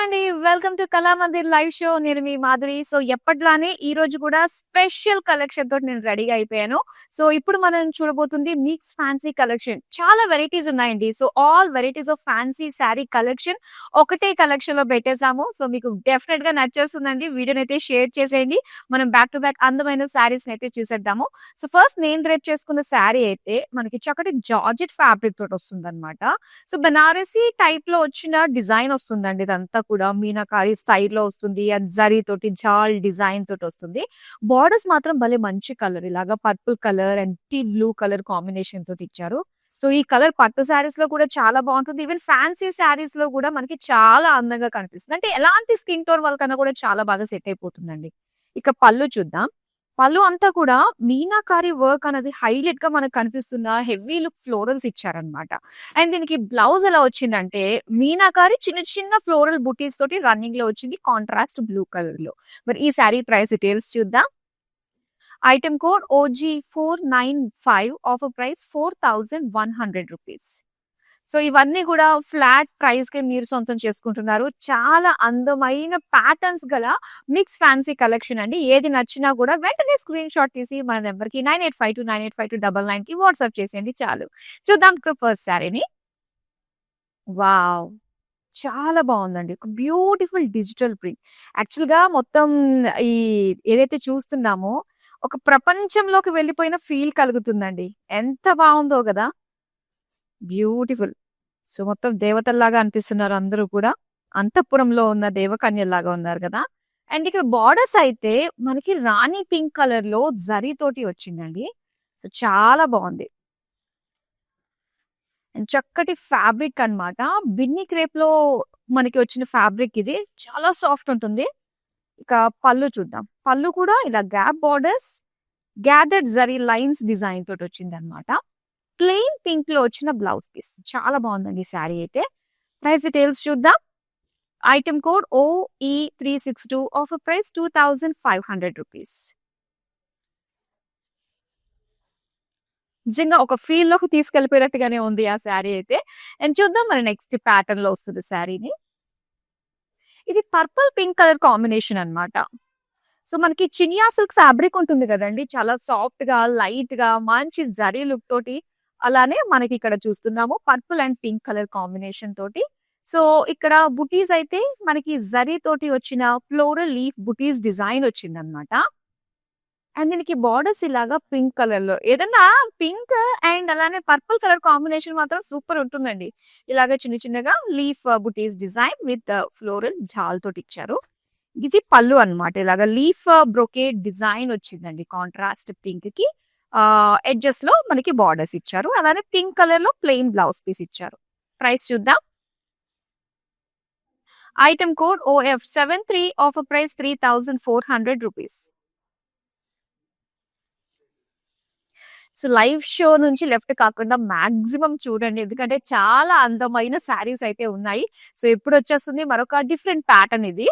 అండి. Welcome to Kalamandir live show. నేను మీ Madhuri. So, ఎప్పట్లానే ఈరోజు కూడా స్పెషల్ కలెక్షన్ తోటి నేను రెడీగా అయిపోయాను. సో, ఇప్పుడు మనం చూడబోతుంది మిక్స్ ఫ్యాన్సీ కలెక్షన్. చాలా వెరైటీస్ ఉన్నాయండి. So, all varieties of fancy sari collection ఒకటే కలెక్షన్‌లో పెట్టేసాము. సో, మీకు డెఫినెట్‌గా నచ్చేస్తుందండి. వీడియోనైతే షేర్ చేసేయండి. మనం బ్యాక్ టు బ్యాక్ అందమైన శారీస్‌నైతే చూసేద్దాము. సో, ఫస్ట్ నేను డ్రేప్ చేసుకున్న శారీ అయితే మనకి చక్కటి జార్జెట్ ఫ్యాబ్రిక్ తోటొస్తుందనమాట. సో, బనారసి టైప్‌లో వచ్చిన డిజైన్ వస్తుందండి ఇదంతా కూడా. మీనాకారి స్టైల్‌లో వస్తుంది. అండ్ జరీ తోటి జాల్ డిజైన్ తోటొస్తుంది. బోర్డర్స్ మాత్రం భలే మంచి కలర్ ఇలాగా పర్పుల్ కలర్ అండ్ టీ బ్లూ కలర్ కాంబినేషన్ తోటి ఇచ్చారు. సో, ఈ కలర్ పట్టు శారీస్‌లో కూడా చాలా బావుంటుంది. ఈవెన్ ఫ్యాన్సీ శారీస్‌లో కూడా మనకి చాలా అందంగా కనిపిస్తుంది. అంటే ఎలాంటి స్కిన్ టోన్ వాళ్ళకన్నా కూడా చాలా బాగా సెట్ అయిపోతుందండి. ఇక పళ్ళు చూద్దాం. పళ్ళు అంతా కూడా మీనాకారి వర్క్ అనేది హైలైట్‌గా మనకు కనిపిస్తున్న హెవీ లుక్ ఫ్లోరల్స్ ఇచ్చారన్నమాట. అండ్ దీనికి బ్లౌజ్ ఎలా వచ్చిందంటే మీనాకారి చిన్న చిన్న ఫ్లోరల్ బుటీస్ తోటి రన్నింగ్‌లో వచ్చింది కాంట్రాస్ట్ బ్లూ కలర్‌లో. మరి ఈ సారీ ప్రైస్ డీటెయిల్స్ చూద్దాం. Item code OG495 offer price ₹4100. So, ఇవన్నీ గూడా ఫ్లాట్ ప్రైస్‌కే మీరు సొంతం చేసుకుంటున్నారు. చాలా అందమైన ప్యాటర్న్స్ గల మిక్స్ ఫ్యాన్సీ కలెక్షన్ అండి. ఏది నచ్చినా గూడా వెంటనే స్క్రీన్ షాట్ తీసి మన నంబర్‌కి 9852985299కి వాట్సాప్ చేసేయండి చాలు. చూద్దాం ఇప్పుడు ఫస్ట్ శారీని. వావ్! చాలా బావుందండి. ఒక బ్యూటిఫుల్ డిజిటల్ ప్రింట్. యాక్చువల్‌గా మొత్తం ఈ ఏదైతే చూస్తున్నామో ఒక ప్రపంచంలోకి వెళ్ళిపోయిన ఫీల్ కలుగుతుందండి. ఎంత బావుందో గదా! బ్యూటిఫుల్. సో, మొత్తం దేవతల్లాగా అనిపిస్తున్నారు అందరూ కూడా. అంతఃపురంలో ఉన్న దేవకన్యల్లాగా ఉన్నారు గదా! అండ్ ఇక్కడ బోర్డర్స్ అయితే మనకి రాణి పింక్ కలర్‌లో జరీ తోటి వచ్చిందండి. సో, చాలా బావుంది. అండ్ చక్కటి ఫ్యాబ్రిక్ అన్నమాట. బిన్ని క్రేప్‌లో మనకి వచ్చిన ఫ్యాబ్రిక్ ఇది. చాలా సాఫ్ట్ ఉంటుంది. ఇక పళ్ళు చూద్దాం. పళ్ళు కూడా ఇలా gap borders, gathered zari lines design తోటొచ్చిందన్నమాట. ప్లెయిన్ పింక్‌లో వచ్చిన బ్లౌజ్ పీస్. చాలా బావుందండి ఈ శారీ అయితే. ప్రైస్ డీటెయిల్స్ చూద్దాం. Item code OE362 offer price ₹2500. నిజంగా ఒక ఫీల్‌లోకి తీసుకెళ్ళిపోయినట్టుగానే ఉంది ఆ శారీ అయితే. అండ్ చూద్దాం మరి నెక్స్ట్ ప్యాటర్న్‌లో వస్తుంది శారీని. ఇది పర్పుల్ పింక్ కలర్ కాంబినేషన్ అన్నమాట. సో, మనకి చినియా సిల్క్ ఫ్యాబ్రిక్ ఉంటుంది గదండీ! చాలా సాఫ్ట్‌గా, లైట్‌గా మంచి జరీ లుక్ తోటి అలానే మనకి ఇక్కడ చూస్తున్నాము purple and pink colour combination తోటి. సో, ఇక్కడ బుటీస్ అయితే మనకి జరీ తోటి వచ్చిన ఫ్లోరల్ లీఫ్ బుటీస్ డిజైన్ వచ్చిందన్నమాట. అండ్ దీనికి బోర్డర్స్ ఇలాగా పింక్ కలర్‌లో ఏదన్నా పింక్ అండ్ అలానే పర్పుల్ కలర్ కాంబినేషన్ మాత్రం సూపర్ ఉంటుందండి. ఇలాగ చిన్న చిన్నగా leaf buttis design with floral జాల్ తోటి ఇచ్చారు. ఇది పళ్ళు అన్నమాట. ఇలాగ లీఫ్ బ్రొకేడ్ డిజైన్ వచ్చిందండి కాంట్రాస్ట్ పింక్‌కి. ఎడ్జెస్‌లో మనకి బోర్డర్స్ ఇచ్చారు. అలానే పింక్ కలర్‌లో ప్లెయిన్ బ్లౌజ్ పీస్ ఇచ్చారు. ప్రైస్ చూద్దాం. Item code OF73 offer price ₹3400. So, live show నుంచి లెఫ్ట్ కాకుండా మాక్సిమం చూడండి. ఎందుకంటే చాలా అందమైన శారీస్ అయితే ఉన్నాయి. సో, ఎప్పుడొచ్చేస్తుంది మరొక డిఫరెంట్ ప్యాటర్న్ ఇది.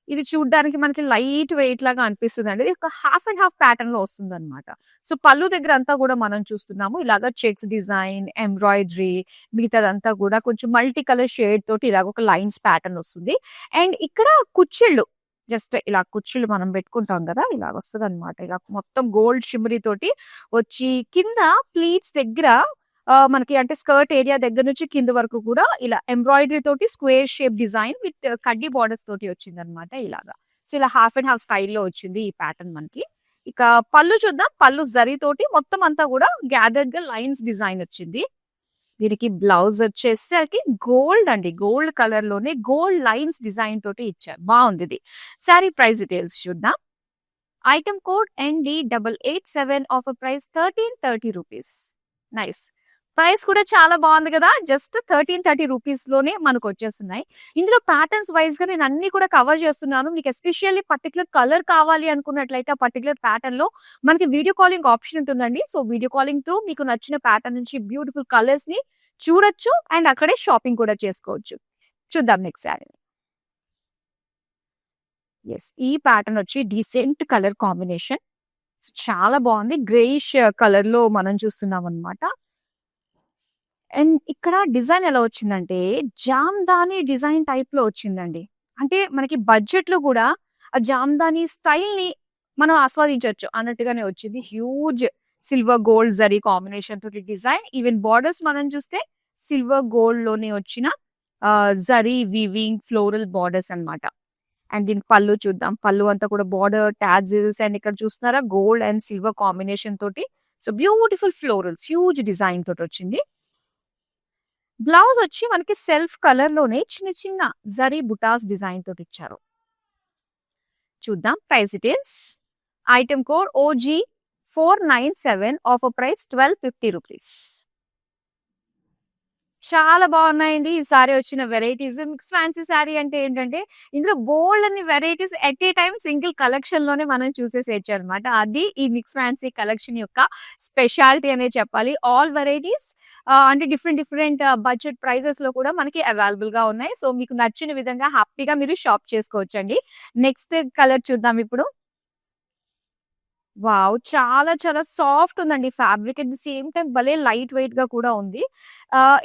ఇది చూడ్డానికి మనకి లైట్ వెయిట్ లాగా అనిపిస్తుందండి. ఇది ఒక హాఫ్ అండ్ హాఫ్ ప్యాటర్న్‌లో వస్తుందన్నమాట. సో, పళ్ళు దగ్గర అంతా గూడా మనం చూస్తున్నాము. ఇలాగ చెక్స్ డిజైన్, ఎంబ్రాయిడరీ మిగతాదంతా గూడా కొంచెం మల్టీ కలర్ షేడ్ తోటి ఇలాగ ఒక లైన్స్ ప్యాటర్న్ వస్తుంది. అండ్ ఇక్కడ కుచ్చిళ్ళు జస్ట్ ఇలా కుచ్చిళ్ళు మనం పెట్టుకుంటాం గదా! ఇలాగొస్తదన్నమాట. ఇలా మొత్తం గోల్డ్ షిమ్మరీ తోటి వచ్చి కింద ప్లీట్స్ దగ్గర మనకి అంటే స్కర్ట్ ఏరియా దగ్గర నుంచి కింద వరకు కూడా ఇలా ఎంబ్రాయిడరీ తోటి స్క్వేర్ షేప్ డిజైన్ విత్ కడ్డీ బోర్డర్స్ తోటి వచ్చిందన్నమాట ఇలాగా. సో, ఇలా హాఫ్ అండ్ హాఫ్ స్టైల్‌లో వచ్చింది ఈ ప్యాటర్న్ మనకి. ఇక పళ్ళు చూద్దాం. పళ్ళు జరీ తోటి మొత్తం అంతా కూడా గ్యాదర్డ్‌గా లైన్స్ డిజైన్ వచ్చింది. దీనికి బ్లౌజ్ వచ్చేసరికి గోల్డ్ అండి. గోల్డ్ కలర్‌లోనే గోల్డ్ లైన్స్ డిజైన్ తోటి ఇచ్చారు. బావుందిది. శారీ ప్రైస్ డీటెయిల్స్ చూద్దాం. Item code ND887 offer price ₹1330. Nice. Price కూడా చాలా బావుంది గదా! జస్ట్ ₹1330లోనే మనకొచ్చేస్తున్నాయి. ఇందులో ప్యాటర్న్స్ వైస్‌గా నేను అన్నీ కూడా కవర్ చేస్తున్నాను. మీకు ఎస్పెషల్లీ పర్టిక్యులర్ కలర్ కావాలి అనుకున్నట్లయితే ఆ పర్టిక్యులర్ ప్యాటర్న్‌లో మనకి వీడియో కాలింగ్ ఆప్షన్ ఉంటుందండి. సో, వీడియో కాలింగ్ త్రూ మీకు నచ్చిన ప్యాటర్న్ నుంచి బ్యూటిఫుల్ కలర్స్‌ని చూడొచ్చు. అండ్ అక్కడే షాపింగ్ కూడా చేసుకోవచ్చు. చూద్దాం నెక్స్ట్ శారీ. యెస్. ఈ ప్యాటర్న్ వచ్చి డీసెంట్ కలర్ కాంబినేషన్. చాలా బావుంది. గ్రేయిష్ కలర్‌లో మనం చూస్తున్నామన్నమాట. అండ్ ఇక్కడ డిజైన్ ఎలా వచ్చిందంటే, జామ్దాని డిజైన్ టైప్‌లో వచ్చిందండి. అంటే మనకి బడ్జెట్‌లో గూడా ఆ జామ్దాని స్టైల్‌ని మనం ఆస్వాదించొచ్చు అన్నట్టుగానే వచ్చింది. Huge silver gold zari combination తోటి డిజైన్. ఈవెన్ బోర్డర్స్ మనం చూస్తే సిల్వర్ గోల్డ్‌లోనే వచ్చిన జరీ వీవింగ్ ఫ్లోరల్ బోర్డర్స్ అన్నమాట. అండ్ దీనికి పళ్ళు చూద్దాం. పళ్ళు అంతా కూడా బోర్డర్ టాజిల్స్ అండ్ ఇక్కడ చూస్తున్నారా గోల్డ్ అండ్ సిల్వర్ కాంబినేషన్ తోటి. So beautiful florals huge design తోటొచ్చింది. బ్లౌజ్ వచ్చి మనకి సెల్ఫ్ కలర్ లోనే చిన్న చిన్న జరీ బుటాస్ డిజైన్ తోటి ఇచ్చారు. చూద్దాం price details. Item code OG 497, offer price 1250 rupees. చాలా బాగున్నాయండి ఈ సారీ వచ్చిన వెరైటీస్. మిక్స్ ఫ్యాన్సీ సారీ అంటే ఏంటంటే ఇందులో బోల్డ్ అన్ని varieties at a time single collection లోనే మనం చూసేసేయచ్చు అనమాట. అది ఈ మిక్స్ ఫ్యాన్సీ కలెక్షన్ యొక్క స్పెషాలిటీ అనే చెప్పాలి. ఆల్ వెరైటీస్ అంటే డిఫరెంట్ డిఫరెంట్ బడ్జెట్ ప్రైజెస్ లో కూడా మనకి అవైలబుల్ గా ఉన్నాయి. సో మీకు నచ్చిన విధంగా హ్యాపీగా మీరు షాప్ చేసుకోవచ్చండి. నెక్స్ట్ కలర్ చూద్దాం ఇప్పుడు. వావ్! చాలా చాలా సాఫ్ట్ ఉందండి fabric. At the same time భలే లైట్ వెయిట్ గా కూడా ఉంది.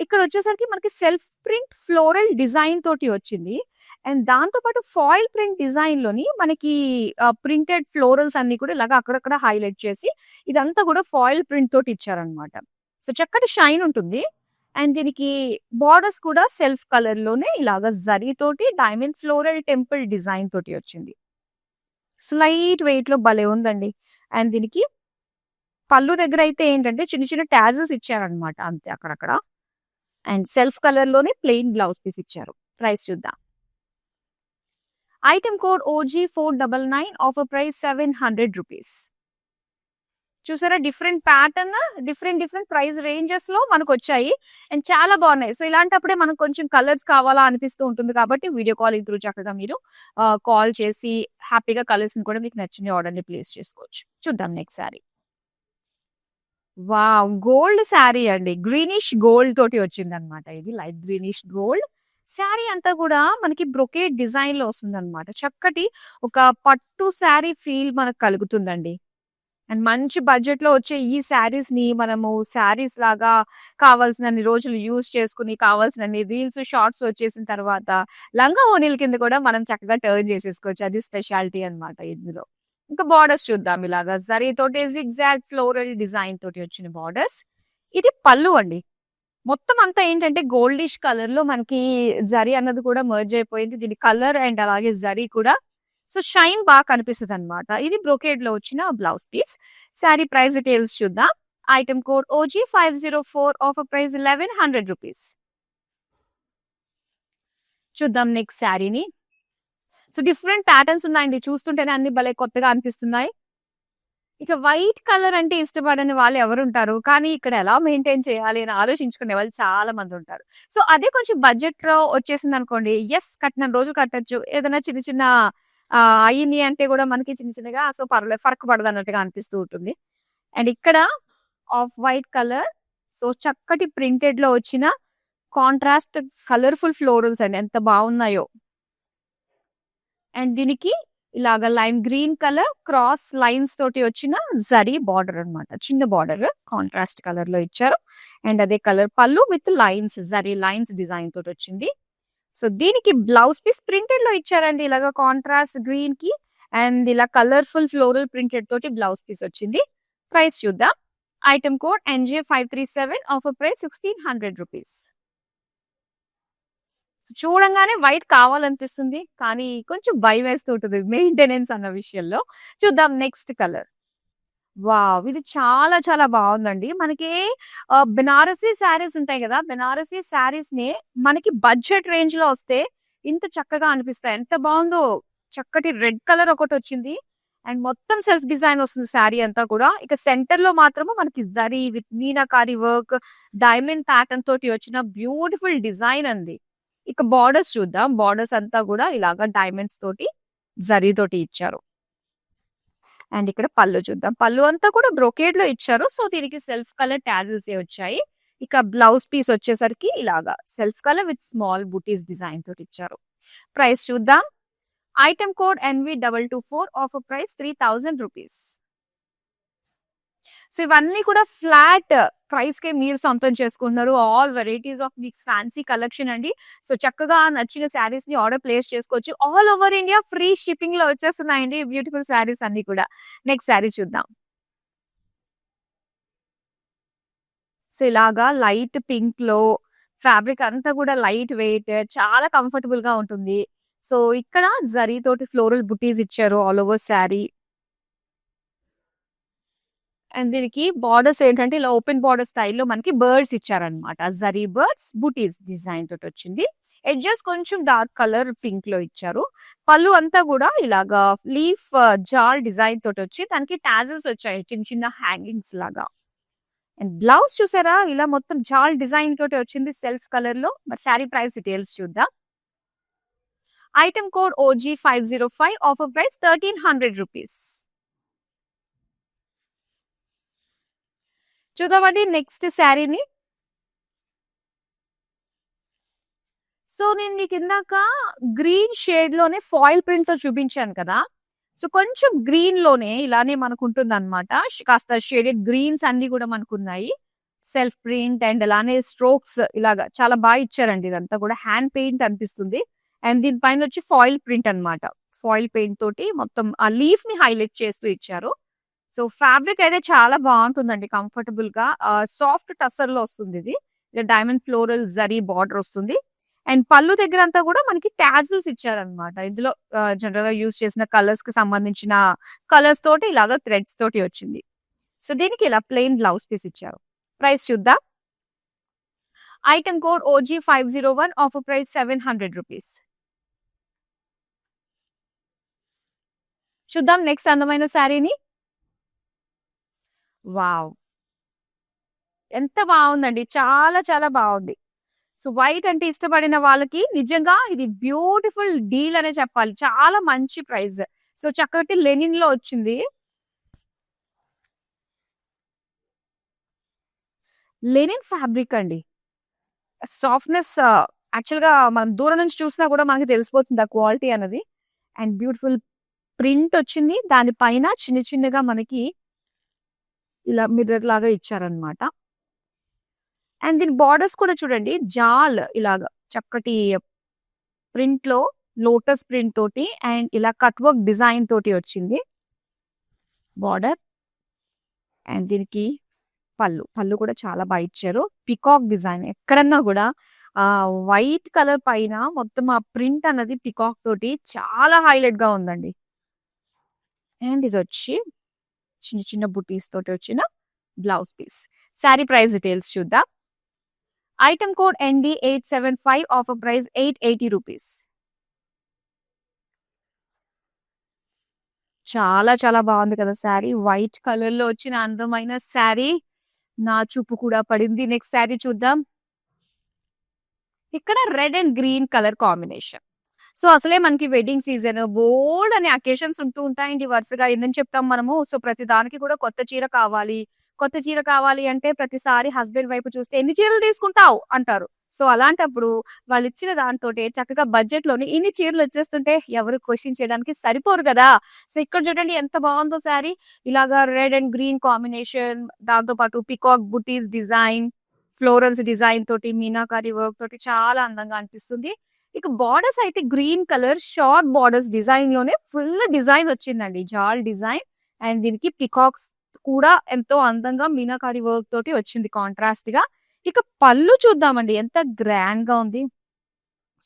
ఇక్కడొచ్చేసరికి మనకి సెల్ఫ్ ప్రింట్ ఫ్లోరల్ డిజైన్ తోటి వచ్చింది. అండ్ దాంతో పాటు ఫాయిల్ ప్రింట్ డిజైన్‌లోని మనకి ప్రింటెడ్ ఫ్లోరల్స్ అన్నీ కూడా ఇలాగ అక్కడక్కడ హైలైట్ చేసి ఇదంతా కూడా ఫాయిల్ ప్రింట్ తోటి ఇచ్చారనమాట. సో చక్కటి షైన్ ఉంటుంది. అండ్ దీనికి బోర్డర్స్ కూడా సెల్ఫ్ కలర్‌లోనే ఇలాగ జరీ తోటి డైమండ్ ఫ్లోరల్ టెంపుల్ డిజైన్ తోటి వచ్చింది. స్లైట్ వెయిట్‌లో భలే ఉందండి. అండ్ దీనికి పళ్ళు దగ్గర అయితే ఏంటంటే చిన్న చిన్న టాజెస్ ఇచ్చారనమాట అంతే అక్కడక్కడ. అండ్ సెల్ఫ్ కలర్‌లోనే ప్లెయిన్ బ్లౌజ్ పీస్ ఇచ్చారు. ప్రైస్ చూద్దాం. Item code OG 499, offer price 700 rupees. చూసారా different pattern, different different price ranges లో మనకొచ్చాయి. అండ్ చాలా బాగున్నాయి. సో ఇలాంటప్పుడే మనకు కొంచెం కలర్స్ కావాలా అనిపిస్తూ ఉంటుంది కాబట్టి వీడియో కాలింగ్ త్రూ చక్కగా మీరు కాల్ చేసి హ్యాపీగా కలర్స్ ని కూడా మీకు నచ్చిన ఆర్డర్ ని ప్లేస్ చేసుకోవచ్చు. చూద్దాం next sari. Wow! Gold sari అండి. గ్రీనిష్ గోల్డ్ తోటి వచ్చిందనమాట. ఇది లైట్ గ్రీనిష్ గోల్డ్. శారీ అంతా కూడా మనకి బ్రొకేడ్ డిజైన్ లో వస్తుందన్నమాట. చక్కటి ఒక పట్టు శారీ ఫీల్ మనకు కలుగుతుందండి. అండ్ మంచి బడ్జెట్ లో వచ్చే ఈ శారీస్ ని మనము శారీస్ లాగా కావాల్సినన్ని రోజులు యూజ్ చేసుకుని కావాల్సినన్ని రీల్స్ షార్ట్స్ వచ్చేసిన తర్వాత లంగా ఓణీల కింద కూడా మనం చక్కగా టర్న్ చేసేసుకోవచ్చు. అది స్పెషాలిటీ అన్నమాట ఇందులో. ఇంకా బార్డర్స్ చూద్దాం. ఇలాగా జరీ తోటి జిగ్జాగ్ ఫ్లోరల్ డిజైన్ తోటి వచ్చిన బార్డర్స్. ఇది పళ్ళు అండి. మొత్తం అంతా ఏంటంటే గోల్డిష్ కలర్ లో మనకి జరీ అన్నది కూడా మర్జ్ అయిపోయింది. దీని కలర్ అండ్ అలాగే జరీ కూడా సో షైన్ బాగా కనిపిస్తది అనమాట. ఇది బ్రోకేడ్ లో వచ్చిన blouse piece. Sari price details చూద్దాం. Item code OG 504, offer price 1100 rupees. చూద్దాం నెక్స్ట్ శారీని. సో డిఫరెంట్ ప్యాటర్న్స్ ఉన్నాయండి. చూస్తుంటేనే అన్ని భలే కొత్తగా అనిపిస్తున్నాయి. ఇక వైట్ కలర్ అంటే ఇష్టపడని వాళ్ళు ఎవరుంటారు? కానీ ఇక్కడ ఎలా మెయింటైన్ చేయాలి అని ఆలోచించుకునే వాళ్ళు చాలా మంది ఉంటారు. సో అదే కొంచెం బడ్జెట్‌లో వచ్చేసిందనుకోండి, యెస్ కట్టినన్ని రోజులు కట్టొచ్చు. ఏదైనా చిన్న చిన్న అయింది అంటే గూడా మనకి చిన్న చిన్నగా సో పర్లేదు ఫరక్ పడదన్నట్టుగా అనిపిస్తూ ఉంటుంది. అండ్ ఇక్కడ ఆఫ్ వైట్ కలర్ సో చక్కటి ప్రింటెడ్‌లో వచ్చిన కాంట్రాస్ట్ కలర్‌ఫుల్ ఫ్లోరల్స్ అండి. ఎంత బావున్నాయో. అండ్ దీనికి ఇలాగ lime green colour cross lines తోటి వచ్చిన జరీ బార్డర్ అన్నమాట. చిన్న బార్డర్ కాంట్రాస్ట్ కలర్ లో ఇచ్చారు. అండ్ అదే కలర్ పళ్ళు with lines zari lines design తోటి వచ్చింది. సో దీనికి బ్లౌజ్ పీస్ ప్రింటెడ్ లో ఇచ్చారండి. ఇలాగ కాంట్రాస్ట్ గ్రీన్ కి అండ్ ఇలా కలర్ఫుల్ ఫ్లోరల్ ప్రింటెడ్ తోటి బ్లౌజ్ పీస్ వచ్చింది. ప్రైస్ చూద్దాం. Item code NJ 537, offer price 1600 rupees. చూడంగానే వైట్ కావాలనిపిస్తుంది. కానీ కొంచెం భయమేస్తూ ఉంటుంది మెయింటెనెన్స్ అన్న విషయంలో. చూద్దాం నెక్స్ట్ కలర్. వావ్! ఇది చాలా చాలా బావుందండి. మనకి బెనారసీ శారీస్ ఉంటాయి గదా! బెనారసీ శారీస్‌ని మనకి బడ్జెట్ రేంజ్‌లో వస్తే ఇంత చక్కగా అనిపిస్తాయి. ఎంత బావుందో! చక్కటి రెడ్ కలర్ ఒకటొచ్చింది. అండ్ మొత్తం సెల్ఫ్ డిజైన్ వస్తుంది శారీ అంతా కూడా. ఇక సెంటర్‌లో మాత్రము మనకి zari with meenakari work, diamond pattern తోటి వచ్చిన బ్యూటిఫుల్ డిజైన్ అండి. ఇక బార్డర్స్ చూద్దాం. బార్డర్స్ అంతా కూడా ఇలాగా డైమండ్స్ తోటి, జరీ తోటి ఇచ్చారు. అండ్ ఇక్కడ పళ్ళు చూద్దాం. పళ్ళు అంతా కూడా బ్రొకేడ్ లో ఇచ్చారు. సో దీనికి సెల్ఫ్ కలర్ టాజిల్స్ వచ్చాయి. ఇక బ్లౌజ్ పీస్ వచ్చేసరికి ఇలాగా self colour with small booties design తోటి ఇచ్చారు. ప్రైస్ చూద్దాం. Item code NV 224, offer price 3000 rupees. So ఇవన్నీ కూడా ఫ్లాట్ ప్రైస్ కే మీరు సొంతం చేసుకుంటున్నారు. All varieties of mix fancy collection అండి. సో చక్కగా నచ్చిన శారీస్ ని ఆర్డర్ ప్లేస్ చేసుకోవచ్చు. All over India free shipping లో వచ్చేస్తున్నాయండి బ్యూటిఫుల్ శారీస్ అన్ని కూడా. నెక్స్ట్ శారీ చూద్దాం. సో ఇలాగా లైట్ పింక్ లో ఫ్యాబ్రిక్ అంతా కూడా లైట్ వెయిట్ చాలా కంఫర్టబుల్ గా ఉంటుంది. సో ఇక్కడ జరీ తోటి ఫ్లోరల్ బుటీస్ ఇచ్చారు ఆల్ ఓవర్ శారీ. అండ్ దీనికి బార్డర్స్ ఏంటంటే ఇలా ఓపెన్ బార్డర్ స్టైల్లో మనకి బర్డ్స్ ఇచ్చారనమాట. జరీ బర్డ్స్ బుటీస్ డిజైన్ తోటి వచ్చింది. ఎడ్జెస్ కొంచెం డార్క్ కలర్ పింక్ లో ఇచ్చారు. పళ్ళు అంతా కూడా ఇలాగా లీఫ్ జాల్ డిజైన్ తోటి వచ్చి దానికి టాజల్స్ వచ్చాయి చిన్న చిన్న హ్యాంగింగ్స్ లాగా. అండ్ బ్లౌజ్ చూసారా ఇలా మొత్తం జాల్ డిజైన్ తోటి వచ్చింది సెల్ఫ్ కలర్ లో. మరి శారీ ప్రైస్ డీటెయిల్స్ చూద్దాం. Item code OG505, offer price 1300 rupees. చూద్దామండి నెక్స్ట్ శారీని. సో నేను మీకు ఇందాక గ్రీన్ షేడ్ లోనే ఫాయిల్ ప్రింట్ తో చూపించాను కదా. సో కొంచెం గ్రీన్ లోనే ఇలానే మనకు ఉంటుంది అనమాట. కాస్త షేడెడ్ గ్రీన్స్ అన్ని కూడా మనకు ఉన్నాయి. సెల్ఫ్ ప్రింట్ అండ్ అలానే స్ట్రోక్స్ ఇలాగా చాలా బాగా ఇచ్చారండి. ఇదంతా కూడా హ్యాండ్ పెయింట్ అనిపిస్తుంది. అండ్ దీనిపైన వచ్చి ఫాయిల్ ప్రింట్ అన్నమాట. ఫాయిల్ పెయింట్ తోటి మొత్తం ఆ లీఫ్ ని హైలైట్ చేస్తూ ఇచ్చారు. సో ఫ్యాబ్రిక్ అయితే చాలా బాగుంటుందండి కంఫర్టబుల్ గా. సాఫ్ట్ టసర్ లో వస్తుంది ఇది. డైమండ్ ఫ్లోరల్ జరీ బార్డర్ వస్తుంది. అండ్ పళ్ళు దగ్గర అంతా కూడా మనకి టాజిల్స్ ఇచ్చారనమాట. ఇందులో జనరల్ గా యూజ్ చేసిన కలర్స్ కి సంబంధించిన కలర్స్ తోటి ఇలాగా థ్రెడ్స్ తోటి వచ్చింది. సో దీనికి ఇలా ప్లెయిన్ బ్లౌజ్ పీస్ ఇచ్చారు. ప్రైస్ చూద్దాం. Item code OG501, offer price 700 rupees. చూద్దాం నెక్స్ట్ అందమైన శారీని. వావ్, ఎంత బాగుందండి, చాలా చాలా బాగుంది. సో వైట్ అంటే ఇష్టపడిన వాళ్ళకి నిజంగా ఇది బ్యూటిఫుల్ డీల్ అనే చెప్పాలి. చాలా మంచి ప్రైస్. సో చక్కటి లెనిన్ లో వచ్చింది. లెనిన్ ఫ్యాబ్రిక్ అండి. సాఫ్ట్నెస్ యాక్చువల్ గా మనం దూరం నుంచి చూసినా కూడా మనకి తెలిసిపోతుంది ఆ క్వాలిటీ అనేది. అండ్ బ్యూటిఫుల్ ప్రింట్ వచ్చింది. దానిపైన చిన్న చిన్నగా మనకి ఇలా మిర్రర్ లాగా ఇచ్చారనమాట. అండ్ దీని బార్డర్స్ కూడా చూడండి జాల్ ఇలాగా చక్కటి ప్రింట్ లో లోటస్ ప్రింట్ తోటి అండ్ ఇలా కట్ వర్క్ డిజైన్ తోటి వచ్చింది బార్డర్. అండ్ దీనికి పళ్ళు పళ్ళు కూడా చాలా బాగా ఇచ్చారు. పికాక్ డిజైన్ ఎక్కడన్నా కూడా వైట్ కలర్ పైన మొత్తం ఆ ప్రింట్ అన్నది పికాక్ తోటి చాలా హైలైట్ గా ఉందండి. అండ్ ఇది వచ్చి చిన్న చిన్న బుటీస్ తోటి వచ్చిన blouse piece. Sari price details చూద్దాం. Item code ND875, offer price 880 rupees. చాలా చాలా బాగుంది కదా శారీ. వైట్ కలర్ లో వచ్చిన అందమైన శారీ నా చూపు కూడా పడింది. నెక్స్ట్ శారీ చూద్దాం. ఇక్కడ red and green colour combination. So అసలే మనకి వెడ్డింగ్ సీజన్ బోల్డ్ అనే అకేషన్స్ ఉంటూ ఉంటాయండి వరుసగా. ఏందని చెప్తాం మనము. సో ప్రతి దానికి కూడా కొత్త చీర కావాలి, కొత్త చీర కావాలి అంటే ప్రతిసారి హస్బెండ్ వైపు చూస్తే ఎన్ని చీరలు తీసుకుంటావు అంటారు. సో అలాంటప్పుడు వాళ్ళు ఇచ్చిన దాంతో చక్కగా బడ్జెట్ లోని ఇన్ని చీరలు వచ్చేస్తుంటే ఎవరు క్వశ్చన్ చేయడానికి సరిపోరు కదా. సో ఇక్కడ చూడండి ఎంత బాగుందో శారీ. ఇలాగా రెడ్ అండ్ గ్రీన్ కాంబినేషన్, దాంతో పాటు పికాక్ బుటీస్ డిజైన్, ఫ్లోరల్స్ డిజైన్ తోటి మీనాకారి వర్క్ తోటి చాలా అందంగా అనిపిస్తుంది. ఇక బార్డర్స్ అయితే green colour short borders design లోనే ఫుల్ డిజైన్ వచ్చిందండి, జాల్ డిజైన్. అండ్ దీనికి పికాక్స్ కూడా ఎంతో అందంగా మీనాకారి వర్క్ తోటి వచ్చింది కాంట్రాస్ట్ గా. ఇక పళ్ళు చూద్దామండి ఎంత గ్రాండ్ గా ఉంది.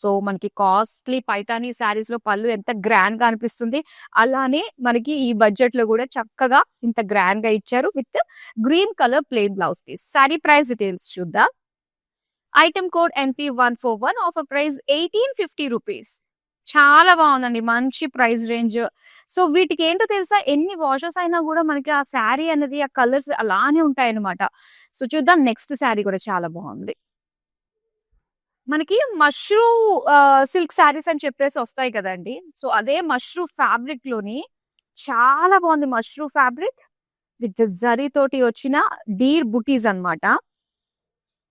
సో మనకి కాస్ట్లీ పైతానీ శారీస్ లో పళ్ళు ఎంత గ్రాండ్ గా అనిపిస్తుంది. అలానే మనకి ఈ బడ్జెట్ లో కూడా చక్కగా ఇంత గ్రాండ్ గా ఇచ్చారు with green colour plain blouse piece. Sari price details చూద్దాం. Item code NP141, offer price 1850 rupees. చాలా బాగుందండి, మంచి ప్రైస్ రేంజ్. సో వీటికి ఏంటో తెలుసా, ఎన్ని వాషెస్ అయినా కూడా మనకి ఆ శారీ అనేది ఆ కలర్స్ అలానే ఉంటాయన్నమాట. సో చూద్దాం నెక్స్ట్ శారీ కూడా చాలా బాగుంది. మనకి మష్రూ సిల్క్ శారీస్ అని చెప్పేసి వస్తాయి కదండి. సో అదే మష్రూ ఫ్యాబ్రిక్ లోని చాలా బాగుంది. మష్రూ ఫ్యాబ్రిక్ విత్ జరీ తోటి వచ్చిన డీర్ బుటీస్ అన్నమాట.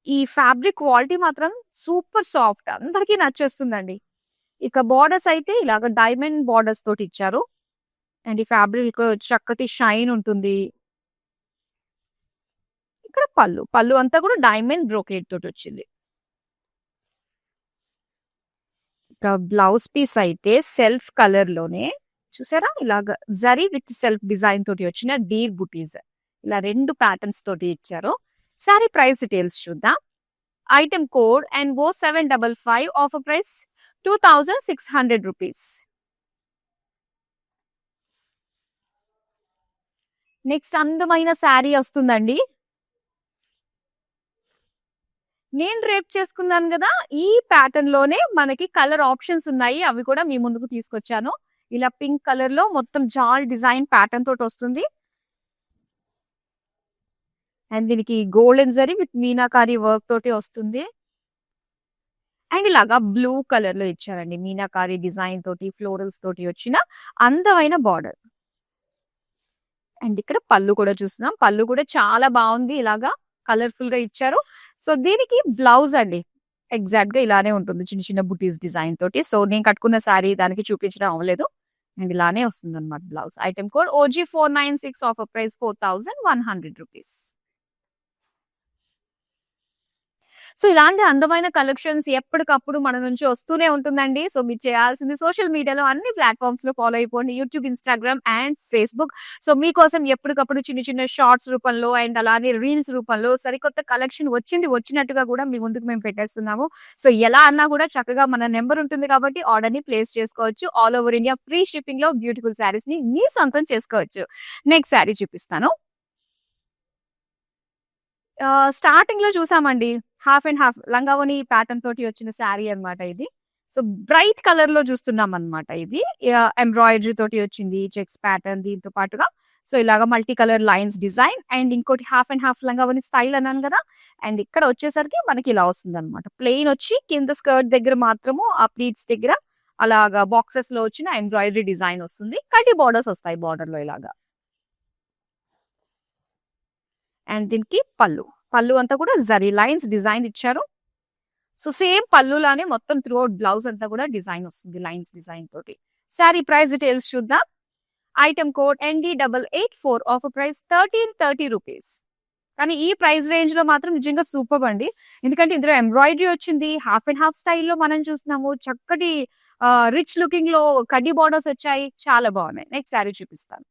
ఈ ఫ్యాబ్రిక్ క్వాలిటీ మాత్రం సూపర్ సాఫ్ట్, అందరికీ నచ్చేస్తుందండి. ఇక బార్డర్స్ అయితే ఇలాగ డైమండ్ బార్డర్స్ తోటి ఇచ్చారు. అండ్ ఈ ఫ్యాబ్రిక్ చక్కటి షైన్ ఉంటుంది. పళ్ళు. పళ్ళు అంతా కూడా డైమండ్ బ్రోకేడ్ తోటి వచ్చింది. ఇక బ్లౌజ్ పీస్ అయితే సెల్ఫ్ కలర్ లోనే చూసారా ఇలాగ జరీ విత్ సెల్ఫ్ డిజైన్ తోటి వచ్చిన డీర్ బుటీస్ ఇలా 2 ప్యాటర్న్స్ తోటి ఇచ్చారు. సారీ ప్రైస్ డీటెయిల్స్ చూద్దాం. Item code NO 755 offer price 2600 rupees. Next అందమైన శారీ వస్తుందండి. నేను రేప్ చేసుకున్నాను కదా, ఈ ప్యాటర్న్ లోనే మనకి కలర్ ఆప్షన్స్ ఉన్నాయి. అవి కూడా మీ ముందుకు తీసుకొచ్చాను. ఇలా పింక్ కలర్ లో మొత్తం జాల్ డిజైన్ ప్యాటర్న్ తోటి వస్తుంది. అండ్ దీనికి golden zari with meenakari work తోటి వస్తుంది. అండ్ ఇలాగా బ్లూ కలర్ లో ఇచ్చారండి. మీనాకారి డిజైన్ తోటి ఫ్లోరల్స్ తోటి వచ్చిన అందమైన బార్డర్. అండ్ ఇక్కడ పళ్ళు కూడా చూస్తున్నాం. పళ్ళు కూడా చాలా బాగుంది. ఇలాగా కలర్ఫుల్ గా ఇచ్చారు. సో దీనికి బ్లౌజ్ అండి ఎగ్జాక్ట్ గా ఇలానే ఉంటుంది. చిన్న చిన్న బుటీస్ డిజైన్ తోటి. సో నేను కట్టుకున్న శారీ దానికి చూపించడం అవ్వలేదు. అండ్ ఇలానే వస్తుంది అనమాట blouse. Item code OG 496 offer price 4100 rupees. So ఇలాంటి అందమైన కలెక్షన్స్ ఎప్పటికప్పుడు మన నుంచి వస్తూనే ఉంటుందండి. సో మీరు చేయాల్సింది సోషల్ మీడియాలో అన్ని ప్లాట్ఫామ్స్ లో ఫాలో అయిపోండి. YouTube, Instagram and Facebook. So మీకోసం ఎప్పటికప్పుడు చిన్న చిన్న షార్ట్స్ రూపంలో అండ్ అలానే రీల్స్ రూపంలో సరికొత్త కలెక్షన్ వచ్చినట్టుగా కూడా మీ ముందుకు మేము పెట్టేస్తున్నాము. సో ఎలా అన్నా కూడా చక్కగా మన నెంబర్ ఉంటుంది కాబట్టి ఆర్డర్ ని ప్లేస్ చేసుకోవచ్చు. All over India free shipping లో బ్యూటిఫుల్ శారీస్ ని మీ సొంతం చేసుకోవచ్చు. నెక్స్ట్ శారీ చూపిస్తాను. స్టార్టింగ్ లో చూసామండి హాఫ్ అండ్ హాఫ్ లంగావోని ప్యాటర్న్ తోటి వచ్చిన శారీ అన్నమాట ఇది. సో బ్రైట్ కలర్ లో చూస్తున్నాం అన్నమాట. ఇది ఎంబ్రాయిడరీ తోటి వచ్చింది, చెక్స్ ప్యాటర్న్ దీంతో పాటుగా. సో ఇలాగా multi colour lines design and ఇంకోటి హాఫ్ అండ్ హాఫ్ లంగావోని స్టైల్ అన్నాను కదా. అండ్ ఇక్కడ వచ్చేసరికి మనకి ఇలా వస్తుంది అనమాట. ప్లెయిన్ వచ్చి కింద స్కర్ట్ దగ్గర మాత్రము ఆ ప్లీట్స్ దగ్గర అలాగా బాక్సెస్ లో వచ్చిన ఎంబ్రాయిడరీ డిజైన్ వస్తుంది. కటి బార్డర్స్ వస్తాయి బార్డర్ లో ఇలాగా. అండ్ దీనికి పళ్ళు అంతా కూడా జరీ లైన్స్ డిజైన్ ఇచ్చారు. సో సేమ్ పళ్ళులానే మొత్తం త్రూ అవుట్ బ్లౌజ్ అంతా కూడా డిజైన్ వస్తుంది లైన్స్ డిజైన్ తోటి. శారీ ప్రైస్ డీటెయిల్స్ చూద్దాం. Item code ND884 offer price 1330 rupees. కానీ ఈ ప్రైస్ రేంజ్ లో మాత్రం నిజంగా సూపర్ అండి. ఎందుకంటే ఇందులో ఎంబ్రాయిడరీ వచ్చింది, హాఫ్ అండ్ హాఫ్ స్టైల్లో మనం చూస్తున్నాము. చక్కటి రిచ్ లుకింగ్ లో కడ్డీ బార్డర్స్ వచ్చాయి, చాలా బాగున్నాయి. నెక్స్ట్ శారీ చూపిస్తాను.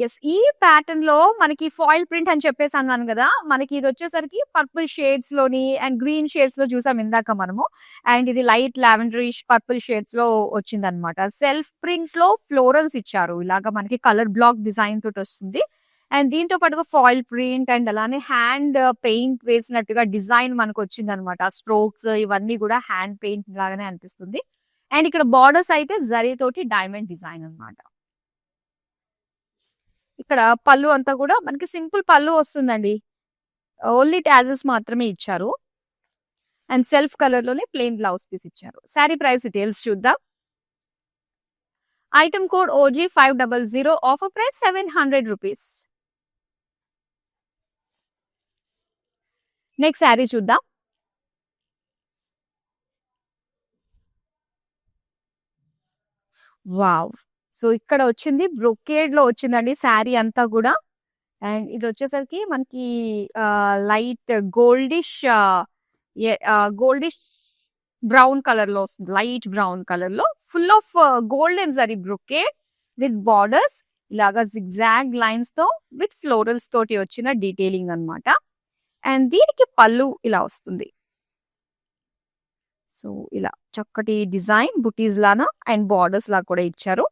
ఎస్, ఈ ప్యాటర్న్ లో మనకి ఫాయిల్ ప్రింట్ అని చెప్పేసి అన్నాను కదా. మనకి ఇది వచ్చేసరికి పర్పుల్ షేడ్స్ లోని అండ్ గ్రీన్ షేడ్స్ లో చూసాం ఇందాక మనము. అండ్ ఇది లైట్ లావెండరిష్ పర్పుల్ షేడ్స్ లో వచ్చింది అనమాట. సెల్ఫ్ ప్రింట్ లో ఫ్లోరల్స్ ఇచ్చారు. ఇలాగా మనకి కలర్ బ్లాక్ డిజైన్ తోటి వస్తుంది. అండ్ దీంతో పాటుగా ఫాయిల్ ప్రింట్ అండ్ అలానే హ్యాండ్ పెయింట్ వేసినట్టుగా డిజైన్ మనకు వచ్చింది అనమాట. స్ట్రోక్స్ ఇవన్నీ కూడా హ్యాండ్ పెయింట్ లాగానే అనిపిస్తుంది. అండ్ ఇక్కడ బార్డర్స్ అయితే జరీ తోటి డైమండ్ డిజైన్ అన్నమాట. ఇక్కడ పళ్ళు అంతా కూడా మనకి సింపుల్ పళ్ళు వస్తుందండి. ఓన్లీ టాజెస్ మాత్రమే ఇచ్చారు. అండ్ సెల్ఫ్ కలర్ లోనే ప్లెయిన్ బ్లౌజ్ పీస్ ఇచ్చారు. శారీ ప్రైస్ డీటెయిల్స్ చూద్దాం. Item code OG 500 offer price 700 rupees. Next sari చూద్దాం. వావ్, సో ఇక్కడ వచ్చింది బ్రొకేడ్ లో వచ్చిందండి శారీ అంతా కూడా. అండ్ ఇది వచ్చేసరికి మనకి లైట్ గోల్డిష్ బ్రౌన్ కలర్ లో వస్తుంది. లైట్ బ్రౌన్ కలర్ లో full of golden zari brocade with borders ఇలాగా జిగ్జాగ్ లైన్స్ తో విత్ ఫ్లోరల్స్ తోటి వచ్చిన డీటెయిలింగ్ అన్నమాట. అండ్ దీనికి పళ్ళు ఇలా వస్తుంది. సో ఇలా చక్కటి design buttis Lana and borders లా కూడా ఇచ్చారు.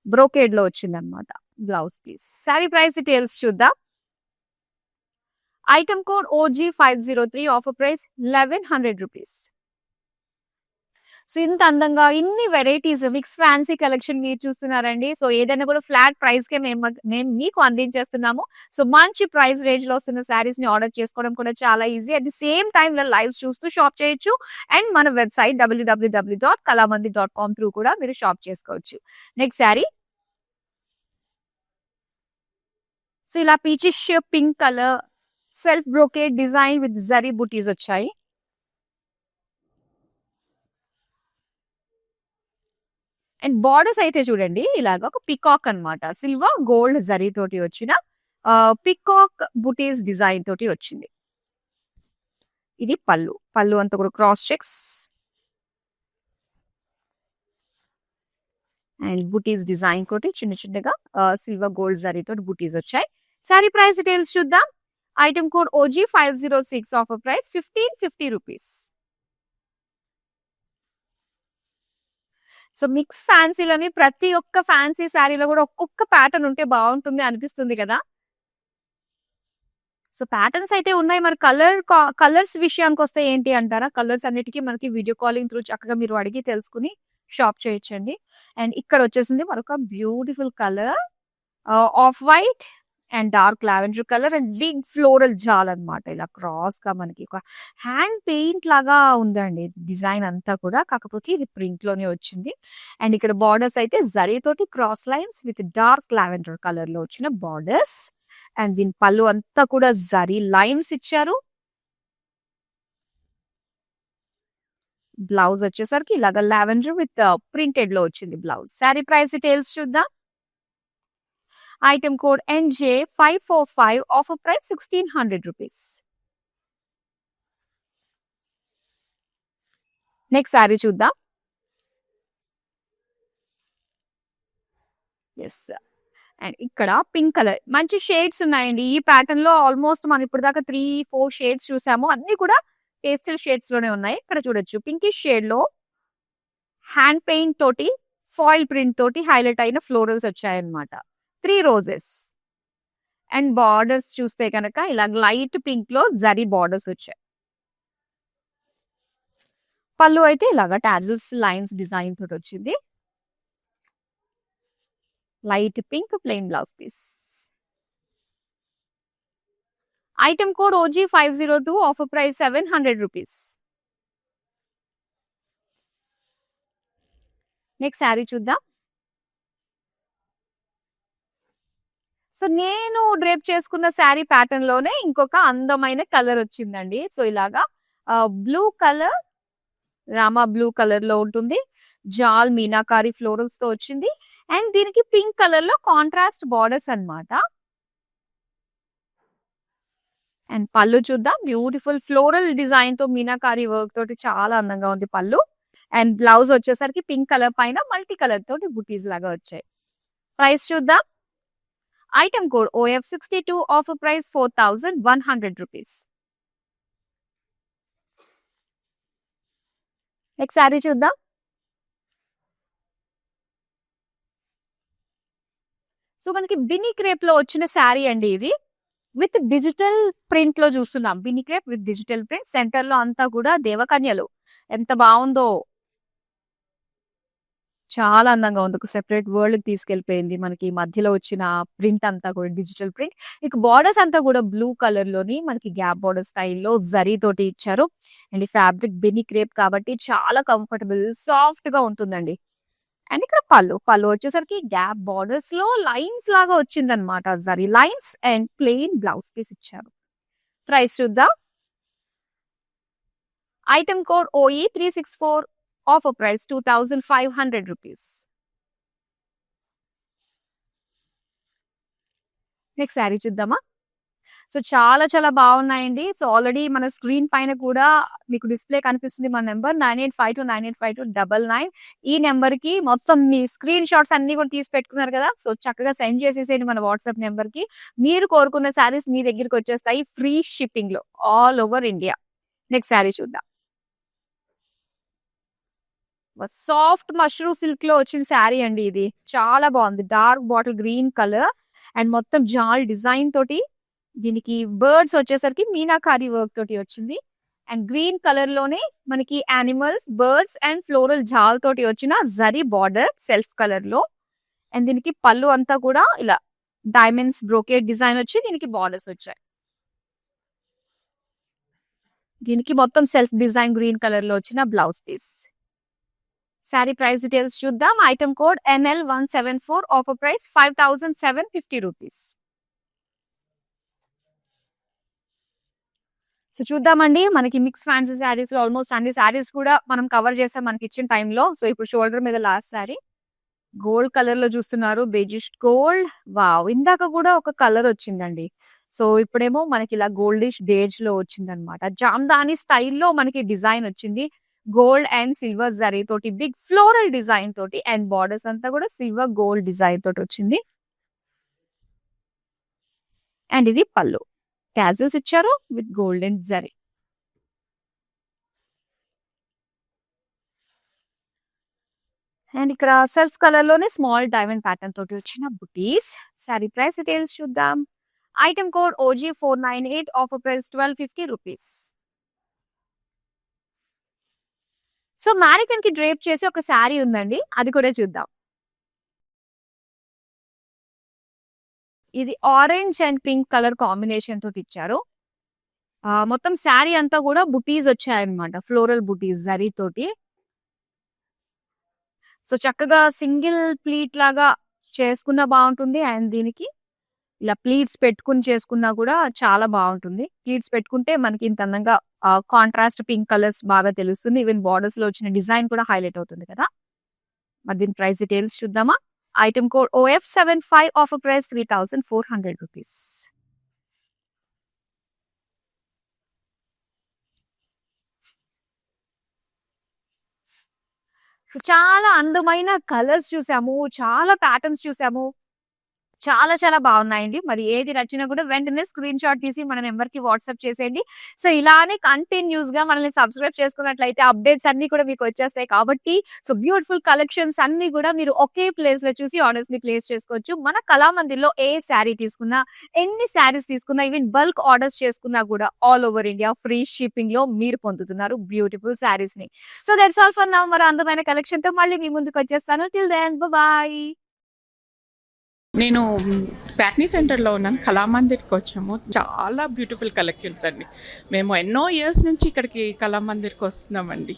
బ్రోకేడ్ లో వచ్చింది అనమాట blouse piece. Sari price details చూద్దాం. Item code OG 503 offer price 1100 rupees. So ఇంత అందంగా ఇన్ని వెరైటీస్ మిక్స్ ఫ్యాన్సీ కలెక్షన్ మీరు చూస్తున్నారండి. సో ఏదైనా కూడా ఫ్లాట్ ప్రైస్ కే మేము మీకు అందించేస్తున్నాము. సో మంచి ప్రైస్ రేంజ్ లో వస్తున్న శారీస్ ని ఆర్డర్ చేసుకోవడం కూడా చాలా easy. At the same time live చూస్తూ షాప్ చేయొచ్చు. అండ్ మన వెబ్సైట్ www.kalamandir.com త్రూ కూడా మీరు షాప్ చేసుకోవచ్చు. నెక్స్ట్ శారీ. సో ఇలా peachish pink colour self brocade design with zari బుటీస్ వచ్చాయి. అండ్ బార్డర్స్ అయితే చూడండి ఇలాగ ఒక పికాక్ అన్నమాట. సిల్వర్ గోల్డ్ జరీ తోటి వచ్చిన పికాక్ బుటీస్ డిజైన్ తోటి వచ్చింది. ఇది పళ్ళు. పళ్ళు అంతా కూడా cross checks and butis design తోటి చిన్న చిన్నగా సిల్వర్ గోల్డ్ జరీ తోటి బుటీస్ వచ్చాయి. సారీ ప్రైస్ డీటెయిల్స్ చూద్దాం. Item code OG506 offer price 1550 rupees. So mix ఫ్యాన్సీలోని ప్రతి ఒక్క ఫ్యాన్సీ శారీలో కూడా ఒక్కొక్క ప్యాటర్న్ ఉంటే బాగుంటుంది అనిపిస్తుంది కదా. సో ప్యాటర్న్స్ అయితే ఉన్నాయి. మరి కలర్స్ విషయానికి వస్తే ఏంటి అంటారా? కలర్స్ అన్నిటికీ మనకి వీడియో కాలింగ్ త్రూ చక్కగా మీరు అడిగి తెలుసుకుని షాప్ చేయొచ్చండి. అండ్ ఇక్కడ వచ్చేసింది మరొక beautiful colour of white and dark lavender colour and big floral jaal అన్నమాట. ఇలా క్రాస్ గా మనకి ఒక హ్యాండ్ పెయింట్ లాగా ఉందండి డిజైన్ అంతా కూడా. కాకపోతే ఇది ప్రింట్ లోనే వచ్చింది. అండ్ ఇక్కడ బార్డర్స్ అయితే జరీ తోటి cross lines with dark lavender colour లో వచ్చిన బార్డర్స్. అండ్ దీని పళ్ళు అంతా కూడా జరీ లైన్స్ ఇచ్చారు. బ్లౌజ్ వచ్చేసరికి ఇలాగా లావెండర్ విత్ ప్రింటెడ్ లో వచ్చింది బ్లౌజ్. శారీ ప్రైస్ డీటెయిల్స్ చూద్దాం. Item code NJ545 offer price 1600 rupees. Next sari చూద్దాం. ఎస్ అండ్ ఇక్కడ పింక్ కలర్ మంచి షేడ్స్ ఉన్నాయండి. ఈ ప్యాటర్న్ లో ఆల్మోస్ట్ మనం ఇప్పుడు దాకా 3-4 షేడ్స్ చూసాము. అన్ని కూడా పేస్టల్ షేడ్స్ లోనే ఉన్నాయి. ఇక్కడ చూడొచ్చు పింకిష్ షేడ్ లో హ్యాండ్ పెయింట్ తోటి ఫాయిల్ ప్రింట్ తోటి హైలైట్ అయిన ఫ్లోరల్స్ వచ్చాయన్నమాట. 3 రోజెస్ అండ్ బార్డర్స్ చూస్తే కనుక ఇలా లైట్ పింక్ లో జరీ బార్డర్స్ వచ్చాయి. పళ్ళు అయితే ఇలాగా టాజిల్స్ లైన్స్ డిజైన్ తోటి వచ్చింది. Light pink plain blouse piece. Item code OG502 offer price 700 rupees. Next sari చూద్దాం. సో నేను డ్రేప్ చేసుకున్న శారీ ప్యాటర్న్ లోనే ఇంకొక అందమైన కలర్ వచ్చిందండి. సో ఇలాగా blue colour Rama blue colour లో ఉంటుంది. జాల్ మీనాకారి ఫ్లోరల్స్ తో వచ్చింది. అండ్ దీనికి పింక్ కలర్ లో కాంట్రాస్ట్ బార్డర్స్ అన్నమాట. అండ్ పళ్ళు చూద్దాం. బ్యూటిఫుల్ ఫ్లోరల్ డిజైన్ తో మీనాకారి వర్క్ తోటి చాలా అందంగా ఉంది పళ్ళు. అండ్ బ్లౌజ్ వచ్చేసరికి పింక్ కలర్ పైన మల్టీ కలర్ తోటి బుటీస్ లాగా వచ్చాయి. ప్రైస్ చూద్దాం. Item code OF62 offer price 4100 rupees. Next sari చూద్దాం. సో మనకి బినీ క్రేప్ లో వచ్చిన శారీ అండి ఇది. విత్ డిజిటల్ ప్రింట్ లో చూస్తున్నాం. బినీ crepe with digital print. Centre లో అంతా కూడా దేవకన్యలు. ఎంత బాగుందో, చాలా అందంగా ఉంది. ఒక సెపరేట్ వరల్డ్ తీసుకెళ్లిపోయింది. మనకి మధ్యలో వచ్చిన ప్రింట్ అంతా కూడా డిజిటల్ ప్రింట్. ఇక బార్డర్స్ అంతా కూడా బ్లూ కలర్ లోని మనకి గ్యాప్ బార్డర్ స్టైల్లో జరీ తోటి ఇచ్చారు. అండ్ ఈ ఫ్యాబ్రిక్ బెనీ క్రేప్ కాబట్టి చాలా కంఫర్టబుల్ సాఫ్ట్ గా ఉంటుందండి. అండ్ ఇక్కడ పళ్ళు వచ్చేసరికి గ్యాప్ బార్డర్స్ లో లైన్స్ లాగా వచ్చిందనమాట. Zari lines and plain blouse piece ఇచ్చారు. ప్రైస్ చూద్దాం. Item code OE364 offer price 2500 rupees. Next sari చూద్దామా. సో చాలా చాలా బాగున్నాయండి. సో ఆల్రెడీ మన స్క్రీన్ పైన కూడా మీకు డిస్ప్లే కనిపిస్తుంది మన నెంబర్ 9852985299. ఈ నెంబర్ కి మొత్తం మీ స్క్రీన్ షాట్స్ అన్ని కూడా తీసి పెట్టుకున్నారు కదా. సో చక్కగా సెండ్ చేసేసేయండి మన వాట్సాప్ నెంబర్ కి. మీరు కోరుకున్న శారీస్ మీ దగ్గరికి వచ్చేస్తాయి ఫ్రీ షిప్పింగ్ లో all over India. Next sari చూద్దాం. సాఫ్ట్ మష్రూమ్ సిల్క్ లో వచ్చిన శారీ అండి ఇది. చాలా బాగుంది. Dark bottle green colour and మొత్తం జాల్ డిజైన్ తోటి దీనికి బర్డ్స్ వచ్చేసరికి మీనాకారి వర్క్ తోటి వచ్చింది. అండ్ గ్రీన్ కలర్ లోనే మనకి యానిమల్స్, బర్డ్స్ అండ్ ఫ్లోరల్ జాల్ తోటి వచ్చిన జరీ బార్డర్ సెల్ఫ్ కలర్ లో. అండ్ దీనికి పళ్ళు అంతా కూడా ఇలా డైమండ్స్ బ్రోకేడ్ డిజైన్ వచ్చి దీనికి బార్డర్స్ వచ్చాయి. దీనికి మొత్తం సెల్ఫ్ డిజైన్ గ్రీన్ కలర్ లో వచ్చిన blouse piece. Sari price details చూద్దాం. Item code NL174 offer price 5750 rupees. So చూద్దామండి. మనకి మిక్స్ ఫ్యాన్సీ శారీస్ లో ఆల్మోస్ట్ అన్ని శారీస్ కూడా మనం కవర్ చేసాం మనకి ఇచ్చిన టైంలో. సో ఇప్పుడు షోల్డర్ మీద లాస్ట్ శారీ. గోల్డ్ కలర్ లో చూస్తున్నారు, బేజిష్ గోల్డ్. వావ్! ఇందాక కూడా ఒక కలర్ వచ్చిందండి. సో ఇప్పుడేమో మనకి ఇలా గోల్డిష్ బేజ్ లో వచ్చిందనమాట. జామ్దాని స్టైల్లో మనకి డిజైన్ వచ్చింది. గోల్డ్ అండ్ సిల్వర్ జరీ తోటి బిగ్ ఫ్లోరల్ డిజైన్ తోటి అండ్ బార్డర్స్ అంతా కూడా సిల్వర్ గోల్డ్ డిజైన్ తోటి వచ్చింది. అండ్ ఇది పళ్ళు. టాజిల్స్ ఇచ్చారు విత్ గోల్డెన్ జరీ. అండ్ ఇక్కడ సెల్ఫ్ కలర్ లోనే స్మాల్ డైమండ్ ప్యాటర్న్ తోటి వచ్చిన బుటీస్. సారీ ప్రైస్ డీటెయిల్స్ చూద్దాం. Item code OG498, offer price 1250 rupees. So mannequin కి డ్రేప్ చేసి ఒక శారీ ఉందండి, అది కూడా చూద్దాం. ఇది orange and pink colour combination తోటి ఇచ్చారు. మొత్తం శారీ అంతా కూడా బుటీస్ వచ్చాయన్నమాట, ఫ్లోరల్ బుటీస్ జరీ తోటి. సో చక్కగా సింగిల్ ప్లీట్ లాగా చేసుకున్న బాగుంటుంది. అండ్ దీనికి ఇలా ప్లీట్స్ పెట్టుకుని చేసుకున్నా కూడా చాలా బాగుంటుంది. ప్లీట్స్ పెట్టుకుంటే మనకి ఇంత అందంగా కాంట్రాస్ట్ పింక్ కలర్స్ బాగా తెలుస్తుంది. ఈవెన్ బార్డర్స్ లో వచ్చిన డిజైన్ కూడా హైలైట్ అవుతుంది కదా. మరి దీని ప్రైస్ డీటెయిల్స్ చూద్దామా. Item code OF75, offer price 3400 rupees. So చాలా అందమైన కలర్స్ చూసాము, చాలా ప్యాటర్న్స్ చూసాము. చాలా చాలా బాగున్నాయండి. మరి ఏది నచ్చినా కూడా వెంటనే స్క్రీన్ షాట్ తీసి మన నెంబర్ కి వాట్సాప్ చేసేయండి. సో ఇలానే కంటిన్యూస్ గా మనల్ని సబ్స్క్రైబ్ చేసుకున్నట్లయితే అప్డేట్స్ అన్ని కూడా మీకు వచ్చేస్తాయి కాబట్టి, సో బ్యూటిఫుల్ కలెక్షన్స్ అన్ని కూడా మీరు ఒకే ప్లేస్ లో చూసి ఆర్డర్స్ ని ప్లేస్ చేసుకోవచ్చు. మన కళామందిర్లో ఏ శారీ తీసుకున్నా, ఎన్ని శారీస్ తీసుకున్నా, ఈవెన్ బల్క్ ఆర్డర్స్ చేసుకున్నా కూడా all over India free shipping లో మీరు పొందుతున్నారు బ్యూటిఫుల్ శారీస్ ని. So that's all for now. మరి అందమైన కలెక్షన్ తో మళ్ళీ మీ ముందుకు వచ్చేస్తాను. Till then bye. నేను ప్యాట్నీ సెంటర్లో ఉన్నాను. కళామందిర్కి వచ్చాము. చాలా బ్యూటిఫుల్ కలెక్షన్స్ అండి. మేము ఎన్నో ఇయర్స్ నుంచి ఇక్కడికి కళామందిర్కి వస్తున్నామండి.